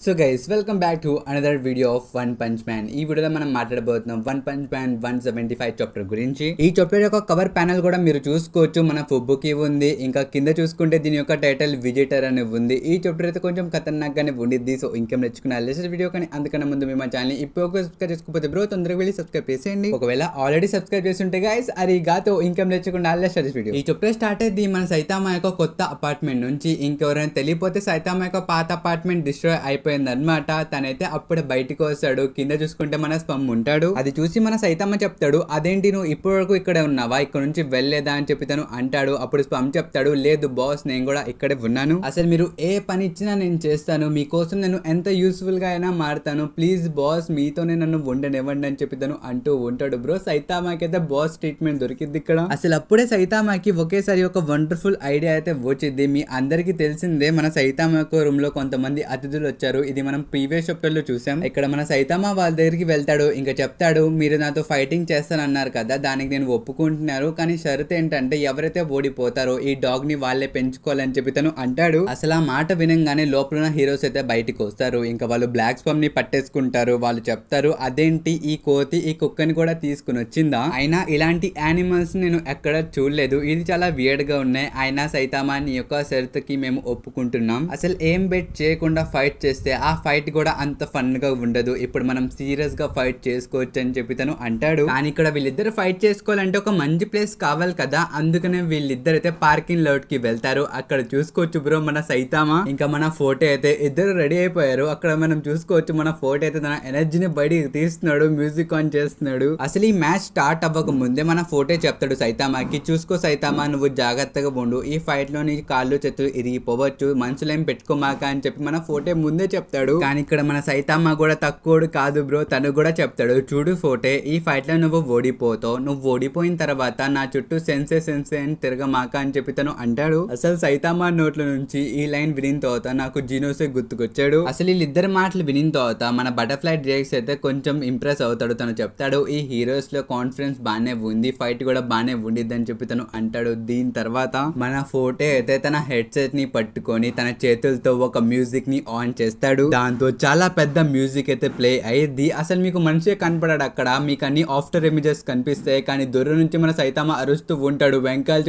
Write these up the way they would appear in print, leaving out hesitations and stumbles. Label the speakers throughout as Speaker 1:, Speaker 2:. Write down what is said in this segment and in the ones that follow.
Speaker 1: So guys welcome back to another video of one punch man. ఈ వీడియోలో మనం మాట్లాడబోతున్నాం వన్ పంచ్ మ్యాన్ 175 చాప్టర్ గురించి. ఈ చాప్టర్ యొక్క కవర్ ప్యానల్ కూడా మీరు చూసుకోవచ్చు, మన ఫుబ్బుకి ఉంది. ఇంకా కింద చూసుకుంటే దీని యొక్క టైటిల్ విజిటర్ అని ఉంది. ఈ చాప్టర్ అయితే కొంచెం ఖతర్నాక్ గానే ఉండిద్ది. సో ఇంకేం నేర్చుకున్న లేటెస్ట్ వీడియో కానీ అందుకన్నా ముందు మేము మా ఛానల్ ఇప్పుడు సబ్స్క్రైబ్ చేసుకోకపోతే బ్రో తొందరగా వెళ్ళి సబ్స్క్రైబ్ చేసేయండి. ఒకవేళ ఆల్రెడీ సబ్స్క్రైబ్ చేస్తుంటే గైస్ అది గాతో ఇంకేం నేర్చుకున్న లేటెస్ట్ వీడియో. ఈ చాప్టర్ స్టార్ట్ అయ్యింది మన సైతామా యొక్క కొత్త అపార్ట్మెంట్ నుంచి. ఇంకెవరైనా తెలియపోతే సైతామా యొక్క పాత అపార్ట్మెంట్ డిస్ట్రాయ్ అయిపోయింది అనమాట. తనైతే అప్పుడు బయటకు వస్తాడు. కింద చూసుకుంటే మన స్పమ్ ఉంటాడు. అది చూసి మన సైతమ్మ చెప్తాడు, అదేంటి నువ్వు ఇప్పటి వరకు ఇక్కడే ఉన్నావా, ఇక్కడ నుంచి వెళ్ళలేదా అని చెప్పి తను అంటాడు. అప్పుడు స్పమ్ చెప్తాడు, లేదు బాస్ నేను కూడా ఇక్కడే ఉన్నాను, అసలు మీరు ఏ పని ఇచ్చినా నేను చేస్తాను, మీకోసం నేను ఎంత యూస్ఫుల్ గా అయినా మారుతాను, ప్లీజ్ బాస్ మీతోనే నన్ను ఉండనివ్వండి అని చెప్పి తను అంటూ ఉంటాడు. బ్రో సైతామాకైతే బాస్ ట్రీట్మెంట్ దొరికింది ఇక్కడ. అసలు అప్పుడే సైతామాకి ఒకేసారి ఒక వండర్ఫుల్ ఐడియా అయితే వచ్చింది. మీ అందరికి తెలిసిందే మన సైతామా యొక్క రూమ్ లో కొంతమంది అతిథులు వచ్చారు. ఇది మనం ప్రీవియస్ చాప్టర్ లో చూసాం. ఇక్కడ మన సైతామా వాళ్ళ దగ్గరికి వెళ్తాడు. ఇంకా చెప్తాడు, మీరు నాతో ఫైటింగ్ చేస్తానన్నారు కదా, దానికి నేను ఒప్పుకుంటున్నారు, కానీ షరత్ ఏంటంటే ఎవరైతే ఓడిపోతారో ఈ డాగ్ ని వాళ్ళే పెంచుకోవాలని చెప్పి తను అంటాడు. అసలు ఆ మాట వినంగానే లోపల ఉన్న హీరోస్ అయితే బయటికి వస్తారు. ఇంకా వాళ్ళు బ్లాక్ స్పమ్ ని పట్టేసుకుంటారు. వాళ్ళు చెప్తారు, అదేంటి ఈ కోతి ఈ కుక్కని కూడా తీసుకుని వచ్చిందా, అయినా ఇలాంటి యానిమల్స్ నేను ఎక్కడ చూడలేదు, ఇది చాలా వియర్డ్ గా ఉన్నాయి, అయినా సైతామా నీ యొక్క షరతుకి మేము ఒప్పుకుంటున్నాం, అసలు ఏం బెట్ చేయకుండా ఫైట్ చేస్తే ఆ ఫైట్ కూడా అంత ఫన్ గా ఉండదు, ఇప్పుడు మనం సీరియస్ గా ఫైట్ చేసుకోవచ్చు అని చెప్పి తను అంటాడు. కానీ ఇక్కడ వీళ్ళిద్దరు ఫైట్ చేసుకోవాలంటే ఒక మంచి ప్లేస్ కావాలి కదా, అందుకనే వీళ్ళిద్దరైతే పార్కింగ్ లాట్ కి వెళ్తారు. అక్కడ చూసుకోవచ్చు బ్రో మన సైతామా ఇంకా మన ఫోటో అయితే ఇద్దరు రెడీ అయిపోయారు. అక్కడ మనం చూసుకోవచ్చు మన ఫోటో అయితే తన ఎనర్జీని బయటికి తీస్తున్నాడు, మ్యూజిక్ ఆన్ చేస్తున్నాడు. అసలు ఈ మ్యాచ్ స్టార్ట్ అవ్వక ముందే మన ఫోటో చెప్తాడు సైతామాకి, చూసుకో సైతామా నువ్వు జాగ్రత్తగా ఉండు, ఈ ఫైట్ లో నీ కాళ్ళు చేతులు ఇరిగిపోవచ్చు, మనసులేం పెట్టుకోమాక అని చెప్పి మన ఫోటో ముందే చెప్తాడు. కానీ ఇక్కడ మన సైతామా కూడా తక్కువడు కాదు బ్రో, తను కూడా చెప్తాడు, చూడు ఫోటే ఈ ఫైట్ లో నువ్వు ఓడిపోతావు, నువ్వు ఓడిపోయిన తర్వాత నా చుట్టూ సెన్సే అని తిరగమాక అని చెప్పి తను అంటాడు. అసలు సైతామా నోట్ల నుంచి ఈ లైన్ వినిన తర్వాత నాకు జీనోసే గుర్తుకొచ్చాడు. అసలు వీళ్ళిద్దరు మాటలు వినిన తర్వాత మన బటర్ఫ్లై డ్రేక్స్ అయితే కొంచెం ఇంప్రెస్ అవుతాడు. తను చెప్తాడు, ఈ హీరోస్ లో కాన్ఫిడెన్స్ బానే ఉంది, ఫైట్ కూడా బానే ఉండిద్ది అని చెప్పి తను అంటాడు. దీని తర్వాత మన ఫోటే అయితే తన హెడ్ సెట్ ని పట్టుకొని తన చేతులతో ఒక మ్యూజిక్ ని ఆన్ చేస్తాడు. దాంతో చాలా పెద్ద మ్యూజిక్ అయితే ప్లే అయ్యింది. అసలు మీకు మనిషే కనపడాడు అక్కడ, మీకు అన్ని ఆఫ్టర్ ఇమేజెస్ కనిపిస్తాయి, కానీ దూరం నుంచి మన సైతామా అరుస్తూ ఉంటాడు, వెంకాల్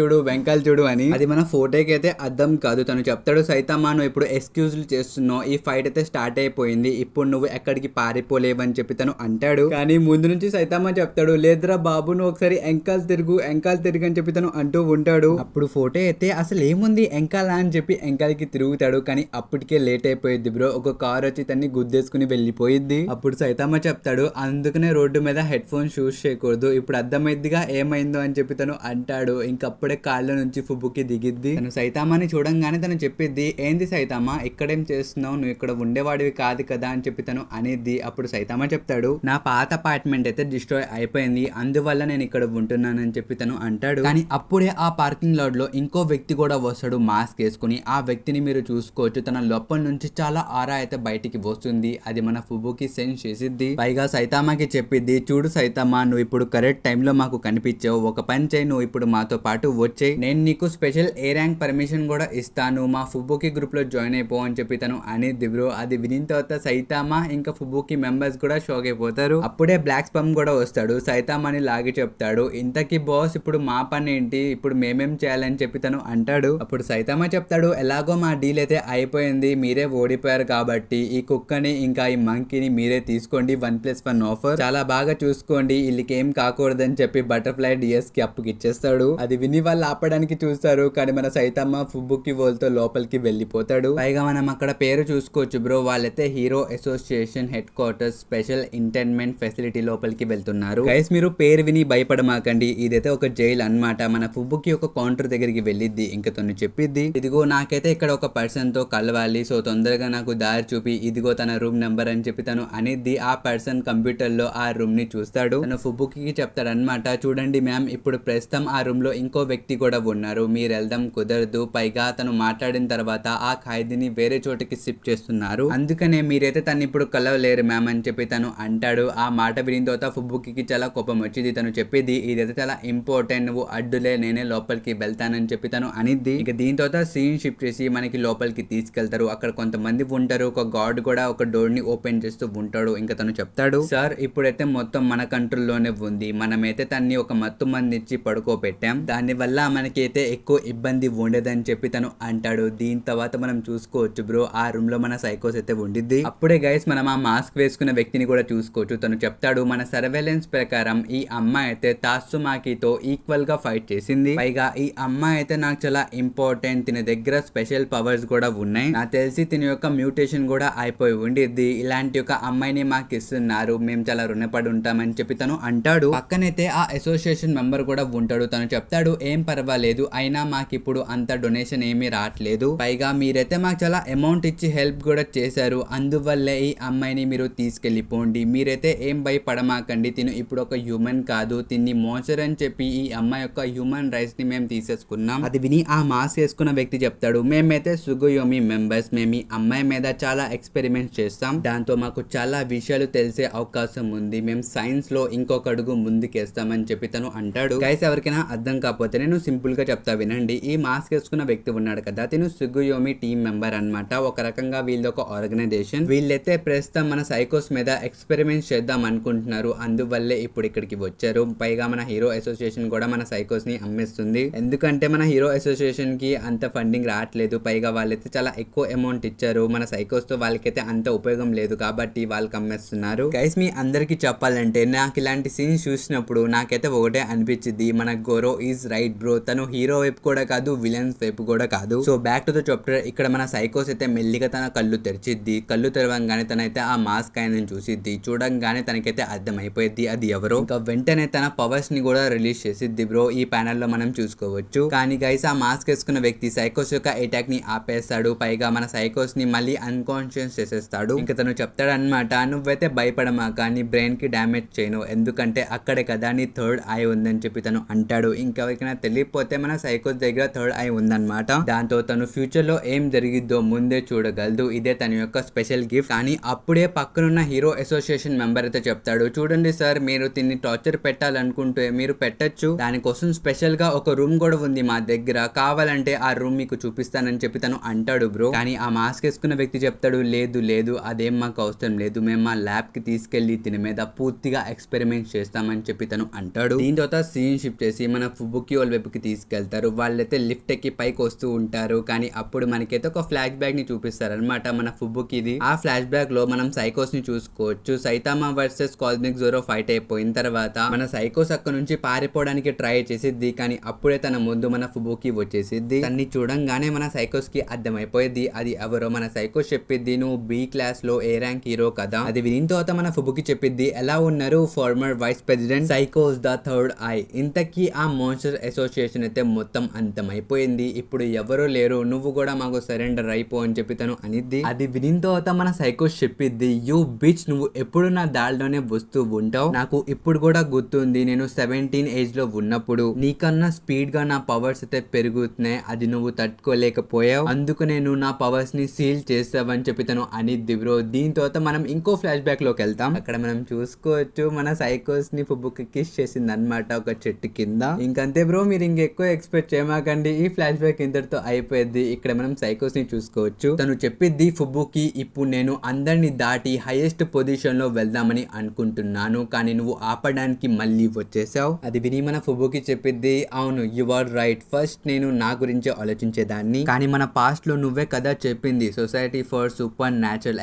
Speaker 1: చూడు అని. అది మన ఫోటోకి అయితే అర్థం కాదు. తను చెప్తాడు, సైతామా నువ్వు ఇప్పుడు ఎక్స్క్యూజ్లు చేస్తున్నావు, ఈ ఫైట్ అయితే స్టార్ట్ అయిపోయింది, ఇప్పుడు నువ్వు ఎక్కడికి పారిపోలేవు అని చెప్పి తను అంటాడు. కానీ ముందు నుంచి సైతామా చెప్తాడు, లేదురా బాబు నువ్వు ఒకసారి ఎంకాల్ తిరుగు అని చెప్పి తను అంటూ ఉంటాడు. అప్పుడు ఫోటో అయితే అసలు ఏముంది ఎంకాలా అని చెప్పి ఎంకాల్కి తిరుగుతాడు. కానీ అప్పటికే లేట్ అయిపోయింది బ్రో, ఒక కార్ వచ్చి తన్ని గుద్దేసుకుని వెళ్ళిపోయింది. అప్పుడు సైతామా చెప్తాడు, అందుకనే రోడ్డు మీద హెడ్ ఫోన్ యూస్ చేయకూడదు, ఇప్పుడు అర్థమైద్దిగా ఏమైందో అని చెప్పి తను అంటాడు. ఇంకప్పుడే కాళ్ళ నుంచి ఫుబ్బుకి దిగిద్ది. తను సైతామాని చూడంగానే తను చెప్పిద్ది, ఏంది సైతామా ఇక్కడేం చేస్తున్నావు, నువ్వు ఇక్కడ ఉండేవాడివి కాదు కదా అని చెప్పి తను అనేది. అప్పుడు సైతామా చెప్తాడు, నా పాత అపార్ట్మెంట్ అయితే డిస్ట్రాయ్ అయిపోయింది, అందువల్ల నేను ఇక్కడ ఉంటున్నానని చెప్పి తను అంటాడు. కానీ అప్పుడే ఆ పార్కింగ్ లాట్ లో ఇంకో వ్యక్తి కూడా వస్తాడు మాస్క్ వేసుకుని. ఆ వ్యక్తిని మీరు చూసుకోవచ్చు, తన లోపల నుంచి చాలా ఆరా అయితే బయటికి వస్తుంది. అది మన ఫుబుకి సెన్స్ చేసిద్ది. పైగా సైతామాకి చెప్పిద్ది, చూడు సైతామా నువ్వు ఇప్పుడు కరెక్ట్ టైంలో మాకు కనిపించావు, ఒక పని చేయి, నువ్వు ఇప్పుడు మాతో పాటు వచ్చేయి, నేను నీకు స్పెషల్ ఏ ర్యాంక్ పర్మిషన్ కూడా ఇస్తాను, మా ఫుబుకి గ్రూప్ లో జాయిన్ అయిపో అని చెప్పి తను అనేది బ్రో. అది వినిన తర్వాత సైతామా ఇంకా ఫుబుకి మెంబర్స్ కూడా షాక్ అయిపోతారు. అప్పుడే బ్లాక్ స్పమ్ కూడా వస్తాడు, సైతామాని లాగి చెప్తాడు, ఇంతకీ బాస్ ఇప్పుడు మా పని ఏంటి, ఇప్పుడు మేమేం చేయాలని చెప్పి తను అంటాడు. అప్పుడు సైతామా చెప్తాడు, ఎలాగో మా డీల్ అయితే అయిపోయింది, మీరే ఓడిపోయారు కాబట్టి ఈ కుక్కని ఇంకా ఈ మంకీని మీరే తీసుకోండి, 1+1 ఆఫర్, చాలా బాగా చూసుకోండి, వీళ్ళకి ఏం కాకూడదని చెప్పి బటర్ఫ్లై డిఎస్ కి అప్పుకి ఇచ్చేస్తాడు. అది విని వాళ్ళు ఆపడానికి చూస్తారు, కానీ మన సైతామా ఫుబ్బుకి వాళ్ళతో లోపలికి వెళ్ళిపోతాడు. పైగా మనం అక్కడ పేరు చూసుకోవచ్చు బ్రో, వాళ్ళైతే hero association head quarters special entertainment facility లోపలికి వెళ్తున్నారు. గైస్ మీరు పేరు విని భయపడమాకండి, ఇదైతే ఒక జైల్ అన్నమాట. మన ఫుబ్బుకి ఒక కౌంటర్ దగ్గరికి వెళ్ళిద్ది. ఇంకా తను చెప్పిద్ది, ఇదిగో నాకైతే ఇక్కడ ఒక పర్సన్ తో కలవాలి, సో తొందరగా నాకు దారి చూపి, ఇదిగో తన రూమ్ నెంబర్ అని చెప్పి తను అనేది. ఆ పర్సన్ కంప్యూటర్ లో ఆ రూమ్ ని చూస్తాడు. తను ఫుబుకి చెప్తాడు అనమాట, చూడండి మ్యామ్ ఇప్పుడు ప్రస్తుతం ఆ రూమ్ లో ఇంకో వ్యక్తి కూడా ఉన్నారు, మీరు వెళ్దాం కుదరదు, పైగా తను మాట్లాడిన తర్వాత ఆ ఖైదీని వేరే చోటికి షిఫ్ట్ చేస్తున్నారు, అందుకనే మీరైతే తను ఇప్పుడు కలవలేరు మ్యామ్ అని చెప్పి తను అంటాడు. ఆ మాట విని తర్వాత ఫుబుకి చాలా కోపం వచ్చింది. తను చెప్పేది, ఇదైతే చాలా ఇంపార్టెంట్, నువ్వు అడ్డులే, నేనే లోపలికి వెళ్తానని చెప్పి తను అనిద్ది. ఇక దీని తర్వాత సీన్ షిఫ్ట్ చేసి మనకి లోపలికి తీసుకెళ్తారు. అక్కడ కొంతమంది ఉంటారు. చూస్తారు ఒక గాడ్ కూడా ఒక డోర్ ని ఓపెన్ చేస్తూ ఉంటాడు. ఇంకా తను చెప్తాడు, సార్ ఇప్పుడైతే మొత్తం మన కంట్రోల్లోనే ఉంది, మనమైతే తన్ని ఒక మత్తు మంది ఇచ్చి పడుకోబెట్టాం, దాని వల్ల మనకైతే ఎక్కువ ఇబ్బంది ఉండదని చెప్పి తను అంటాడు. దీని తర్వాత మనం చూసుకోవచ్చు బ్రో ఆ రూమ్ లో మన సైకోస్ అయితే ఉండిద్ది. అప్పుడే గైస్ మనం ఆ మాస్క్ వేసుకున్న వ్యక్తిని కూడా చూసుకోవచ్చు. తను చెప్తాడు, మన సర్వేలెన్స్ ప్రకారం ఈ అమ్మాయి అయితే తాత్సుమాకితో ఈక్వల్ గా ఫైట్ చేసింది, పైగా ఈ అమ్మాయి అయితే నాకు చాలా ఇంపార్టెంట్, తిన దగ్గర స్పెషల్ పవర్స్ కూడా ఉన్నాయి, నాకు తెలిసి తిన యొక్క మ్యూటేషన్ కూడా అయిపోయి ఉండిద్ది, ఇలాంటి ఒక అమ్మాయిని మాకు ఇస్తున్నారు, మేము చాలా రుణపడి ఉంటామని చెప్పి తను అంటాడు. పక్కనైతే ఆ అసోసియేషన్ మెంబర్ కూడా ఉంటాడు. తను చెప్తాడు, ఏం పర్వాలేదు, అయినా మాకు ఇప్పుడు అంత డొనేషన్ ఏమీ రావట్లేదు, పైగా మీరైతే మాకు చాలా అమౌంట్ ఇచ్చి హెల్ప్ కూడా చేశారు, అందువల్లే ఈ అమ్మాయిని మీరు తీసుకెళ్లిపోండి, మీరైతే ఏం భయపడమాకండి, తిను ఇప్పుడు ఒక హ్యూమన్ కాదు, తిన్ని మోన్స్టర్ అని చెప్పి ఈ అమ్మాయి యొక్క హ్యూమన్ రైట్స్ ని మేము తీసేసుకున్నాం. అది విని ఆ మాస్క్ వేసుకున్న వ్యక్తి చెప్తాడు, మేమైతే సుగుయోమి మెంబర్స్, మేము ఈ అమ్మాయి మీద చాలా ఎక్స్పెరిమెంట్స్ చేస్తాం, దాంతో మాకు చాలా విషయాలు తెలిసే అవకాశం ఉంది, మేము సైన్స్ లో ఇంకొక అడుగు ముందుకేస్తామని చెప్పి తను అంటాడు. గైస్ ఎవరికైనా అర్థం కాకపోతే నేను సింపుల్ గా చెప్తా వినండి. ఈ మాస్క్ వేసుకున్న వ్యక్తి ఉన్నాడు కదా, తిను సుగుయోమి టీమ్ మెంబర్ అన్నమాట. ఒక రకంగా వీళ్ళది ఒక ఆర్గనైజేషన్, వీళ్ళైతే ప్రస్తుతం మన సైకోస్ మీద ఎక్స్పెరిమెంట్స్ చేద్దాం అనుకుంటున్నారు, అందువల్లే ఇప్పుడు ఇక్కడికి వచ్చారు. పైగా మన హీరో అసోసియేషన్ కూడా మన సైకోస్ ని అమ్మేస్తుంది, ఎందుకంటే మన హీరో అసోసియేషన్ కి అంత ఫండింగ్ రావట్లేదు, పైగా వాళ్ళైతే చాలా ఎక్కువ అమౌంట్ ఇచ్చారు, మన సైకోస్ తో వాళ్ళకైతే అంత ఉపయోగం లేదు కాబట్టి వాళ్ళకి అమ్మేస్తున్నారు. గైస్ మీ అందరికి చెప్పాలంటే నాకు ఇలాంటి సీన్స్ చూసినప్పుడు నాకైతే ఒకటే అనిపించింది, మన గోరో ఈజ్ రైట్ బ్రో, తను హీరో వైపు కూడా కాదు విలన్స్ వైపు కూడా కాదు. So back to the chapter. ఇక్కడ మన సైకోస్ అయితే మెల్లిగా తన కళ్ళు తెరిచిద్ది, కళ్ళు తెరవంగానే తనైతే ఆ మాస్క్ ఆయన చూసిద్ది, చూడంగానే తనకైతే అర్థమైపోయింది అది ఎవరో. ఇంకా వెంటనే తన పవర్స్ ని కూడా రిలీజ్ చేసిద్ది బ్రో, ఈ ప్యానల్ లో మనం చూసుకోవచ్చు. కానీ గైస్ ఆ మాస్క్ వేసుకున్న వ్యక్తి సైకోస్ యొక్క అటాక్ ని ఆపేస్తాడు, పైగా మన సైకోస్ ని మళ్ళీ అన్కాన్షియస్ చేసేస్తాడు. ఇంకా తను చెప్తాడు అనమాట, నువ్వైతే భయపడమాక, నీ బ్రెయిన్ కి డ్యామేజ్ చేయను, ఎందుకంటే అక్కడే కదా నీ థర్డ్ ఐ ఉందని చెప్పి తను అంటాడు. ఇంకెవరికైనా తెలియకపోతే మన సైకోస్ దగ్గర థర్డ్ ఐ ఉందన్నమాట, దాంతో తను ఫ్యూచర్ లో ఏం జరిగిద్దో ముందే చూడగలదు, ఇదే తన యొక్క స్పెషల్ గిఫ్ట్. కానీ అప్పుడే పక్కనున్న హీరో అసోసియేషన్ మెంబర్ అయితే చెప్తాడు, చూడండి సార్, మీరు తిన్ని టార్చర్ పెట్టాలనుకుంటే మీరు పెట్టచ్చు, దానికోసం స్పెషల్ గా ఒక రూమ్ కూడా ఉంది మా దగ్గర, కావాలంటే ఆ రూమ్ మీకు చూపిస్తానని చెప్పి తను అంటాడు బ్రో. కానీ ఆ మాస్క్ వేసుకున్న వ్యక్తి చెప్తాడు, లేదు లేదు అదేం మాకు అవసరం లేదు, మేము మా ల్యాబ్ కి తీసుకెళ్లి తిని మీద పూర్తిగా ఎక్స్పెరిమెంట్ చేస్తామని చెప్పి తను అంటాడు. దీని తర్వాత సీన్ షిఫ్ట్ చేసి మన ఫుబుకి వాళ్ళ వైపుకి తీసుకెళ్తారు. వాళ్ళైతే లిఫ్ట్ ఎక్కి పైకి వస్తూ ఉంటారు, కానీ అప్పుడు మనకైతే ఒక ఫ్లాష్ బ్యాక్ ని చూపిస్తారు అనమాట మన ఫుబుకిది. ఆ ఫ్లాష్ బ్యాక్ లో మనం సైకోస్ ని చూసుకోవచ్చు. Saitama versus cosmic Zoro fight అయిపోయిన తర్వాత మన సైకోస్ అక్కడ నుంచి పారిపోవడానికి ట్రై చేసిద్ది, కానీ అప్పుడే తన ముందు మన ఫుబుకి వచ్చేసిద్ది. తన్ని చూడంగానే మన సైకోస్ కి అర్థమైపోయింది అది ఎవరో. మన సైకోస్ చెప్పిద్ది, నువ్వు బి క్లాస్ లో ఏ ర్యాంక్ హీరో కదా. అది విని తర్వాత మన ఫుబుకి చెప్పిద్ది, ఎలా ఉన్నారు ఫార్మర్ వైస్ ప్రెసిడెంట్ సైకోస్ ద థర్డ్ ఐ. ఇంతకీ ఆ మోన్స్టర్ అసోసియేషన్ అయితే మొత్తం అంతమైపోయింది, ఇప్పుడు ఎవరో లేరు, నువ్వు కూడా మాకు సరెండర్ అయిపో అని చెప్పి తను అనిద్ది. అది విని తర్వాత మన సైకోస్ చెప్పిద్ది, యూ బిచ్, నువ్వు ఎప్పుడు నా దారిలోనే వస్తూ ఉంటావు, నాకు ఇప్పుడు కూడా గుర్తుంది, నేను 17 ఏజ్ లో ఉన్నప్పుడు నీకన్నా స్పీడ్ గా నా పవర్స్ అయితే పెరుగుతున్నాయి, అది నువ్వు తట్టుకోలేకపోయావు, అందుకు నేను నా పవర్స్ ని సీల్ చేస్తావని చెప్పి తను అనిద్ది బ్రో. దీని తర్వాత మనం ఇంకో ఫ్లాష్ బ్యాక్ లోకి వెళ్తాం. అక్కడ మనం చూసుకోవచ్చు మన సైకోస్ ని ఫుబుకి కిస్ చేసింది అనమాట ఒక చెట్టు కింద. ఇంకంతే బ్రో, మీరు ఇంకెక్కువ ఎక్స్పెక్ట్ చేయమాకండి, ఈ ఫ్లాష్ బ్యాక్ ఇంతటితో అయిపోయింది. ఇక్కడ మనం సైకోస్ ని చూసుకోవచ్చు. తను చెప్పిద్ది, ఫుబుకి ఇప్పుడు నేను అందరిని దాటి హైయెస్ట్ పొజిషన్ లో వెళ్దామని అనుకుంటున్నాను, కానీ నువ్వు ఆపడానికి మళ్ళీ వచ్చేసావు. అది విని మన ఫుబుకి చెప్పిద్ది, అవును యు ఆర్ రైట్, ఫస్ట్ నేను నా గురించి ఆలోచించేదాన్ని, కానీ మన పాస్ట్ లో నువ్వే కదా చెప్పింది society for super natural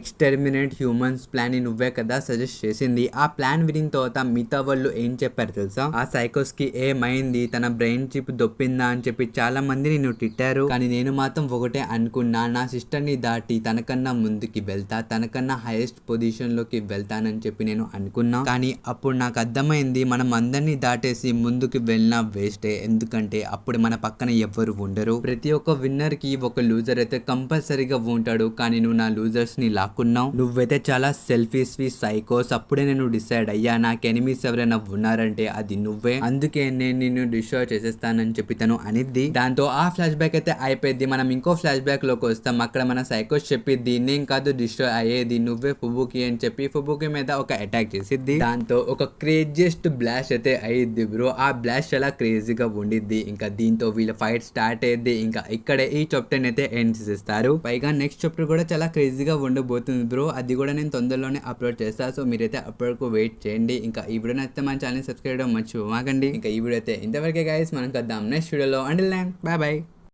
Speaker 1: exterminate humans plan ని నువ్వే కదా సజెస్ట్ చేసింది. ఆ ప్లాన్ విని తర్వాత మిగతా వాళ్ళు ఏం చెప్పారు తెలుసా, ఆ సైకోస్ కి ఏమైంది, తన బ్రెయిన్ చిప్ దొప్పిందా అని చెప్పి చాలా మంది నిన్ను తిట్టారు, కానీ నేను మాత్రం ఒకటే అనుకున్నా, నా సిస్టర్ ని దాటి తనకన్నా ముందుకి వెళ్తా, తనకన్నా హైయెస్ట్ పొజిషన్ లోకి వెళ్తానని చెప్పి నేను అనుకున్నా, కానీ అప్పుడు నాకు అర్థమైంది మనం అందరినీ దాటేసి ముందుకు వెళ్ళినా వేస్టే, ఎందుకంటే అప్పుడు మన పక్కన ఎవ్వరు ఉండరు, ప్రతి ఒక్క విన్నర్ కి ఒక లూజర్ అయితే కంపల్సరీగా ఉంటాడు, కానీ నువ్వు నా లూజర్స్ ని లాక్కున్నావు, నువ్వైతే చాలా సెల్ఫిష్ సైకోస్, అప్పుడే నేను డిసైడ్ అయ్యా నాకు ఎనిమీస్ ఎవరైనా ఉన్నారంటే అది నువ్వే, అందుకే నేను నిన్ను డిస్ట్రాయ్ చేసేస్తానని చెప్పి తను అనిద్ది. దాంతో ఆ ఫ్లాష్ బ్యాక్ అయితే అయిపోయింది. మనం ఇంకో ఫ్లాష్ బ్యాక్ లోకి వస్తాం. అక్కడ మన సైకోస్ చెప్పిద్ది, నేను కాదు డిస్ట్రాయ్ అయ్యేది, నువ్వే ఫుబుకి అని చెప్పి ఫుబుకి మీద ఒక అటాక్ చేసిద్ది. దాంతో ఒక క్రేజియస్ట్ బ్లాష్ అయితే అయ్యిద్ది బ్రో. ఆ బ్లాష్ చాలా క్రేజీగా ఉండిద్ది. ఇంకా దీంతో వీళ్ళ ఫైట్ స్టార్ట్ అయ్యింది. ఇంకా ఇక్కడే ఈ చాప్టర్ అయితే ఎండ్ చేసేస్తారు. పైగా నెక్స్ట్ చాప్టర్ కూడా చాలా క్రేజీగా ఉండబోతుంది బ్రో. అది కూడా నేను తొందరలోనే అప్లోడ్ చేస్తాను. సో మీరైతే అప్పటివరకు వెయిట్ చేయండి. ఇంకా ఈ వీడియో నచ్చితే మన ఛానల్ సబ్స్క్రైబ్ చేయడం మర్చిపోమాకండి. ఇంకా ఈ వీడియో అయితే ఇంతవరకే గైస్, మనం కద్దాం నెక్స్ట్ వీడియోలో. Until then bye by.